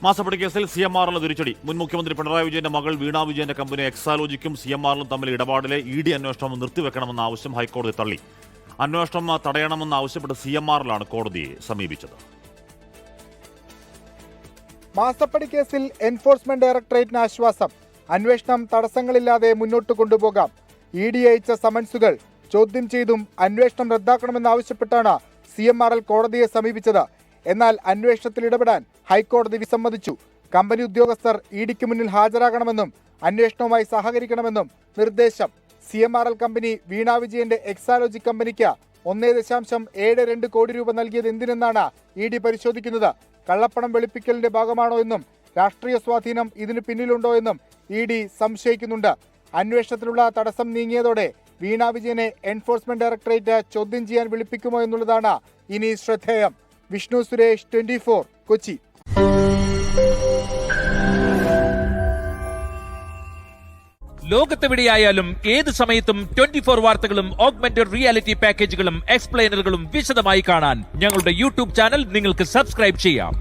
മാസപ്പടി കേസിൽ CMRL തിരിച്ചടി. മുൻ മുഖ്യമന്ത്രി പിണറായി വിജയന്റെ മകൾ വീണ വിജയന്റെ കമ്പനി എക്സാലോജിക്കും CMRലും തമ്മിൽ ഇടപാടിലെ ED അന്വേഷണം നിർത്തിവെക്കണമെന്ന ആവശ്യം ഹൈക്കോടതി തള്ളി. അന്വേഷണം തടയണമെന്നാവശ്യപ്പെട്ട് CMRലാണ് കോടതിയെ സമീപിച്ചത്. മാസപ്പടി കേസിൽ എൻഫോഴ്സ്മെന്റ് ഡയറക്ടറേറ്റിന് ആശ്വാസം. അന്വേഷണം തടസ്സങ്ങളില്ലാതെ മുന്നോട്ട് കൊണ്ടുപോകാം. ED അയച്ച സമൻസുകൾ ചോദ്യം ചെയ്തും അന്വേഷണം റദ്ദാക്കണമെന്നാവശ്യപ്പെട്ടാണ് CMRL കോടതിയെ സമീപിച്ചത്. എന്നാൽ അന്വേഷണത്തിൽ ഇടപെടാൻ ഹൈക്കോടതി വിസമ്മതിച്ചു. കമ്പനി ഉദ്യോഗസ്ഥർ EDക്ക് മുന്നിൽ ഹാജരാകണമെന്നും അന്വേഷണവുമായി സഹകരിക്കണമെന്നും നിർദ്ദേശം. CMRL കമ്പനി വീണ വിജയന്റെ എക്സാലോജി കമ്പനിക്ക് 1.72 കോടി രൂപ നൽകിയത് എന്തിനെന്നാണ് ED പരിശോധിക്കുന്നത്. കള്ളപ്പണം വെളുപ്പിക്കലിന്റെ ഭാഗമാണോ എന്നും രാഷ്ട്രീയ സ്വാധീനം ഇതിന് പിന്നിലുണ്ടോ എന്നും ED സംശയിക്കുന്നുണ്ട്. അന്വേഷണത്തിലുള്ള തടസ്സം നീങ്ങിയതോടെ വീണ വിജയനെ എൻഫോഴ്സ്മെന്റ് ഡയറക്ടറേറ്റ് ചോദ്യം ചെയ്യാൻ വിളിപ്പിക്കുമോ എന്നുള്ളതാണ് ഇനി ശ്രദ്ധേയം. വിഷ്ണു സുരേഷ്, 24, കൊച്ചി. ലോകത്തെവിടെയായാലും ഏത് സമയത്തും 24 വാർത്തകളും ഓഗ്മെന്റഡ് റിയാലിറ്റി പാക്കേജുകളും എക്സ്പ്ലെയിനറുകളും വിശദമായി കാണാൻ ഞങ്ങളുടെ YouTube ചാനൽ നിങ്ങൾക്ക് സബ്സ്ക്രൈബ് ചെയ്യാം.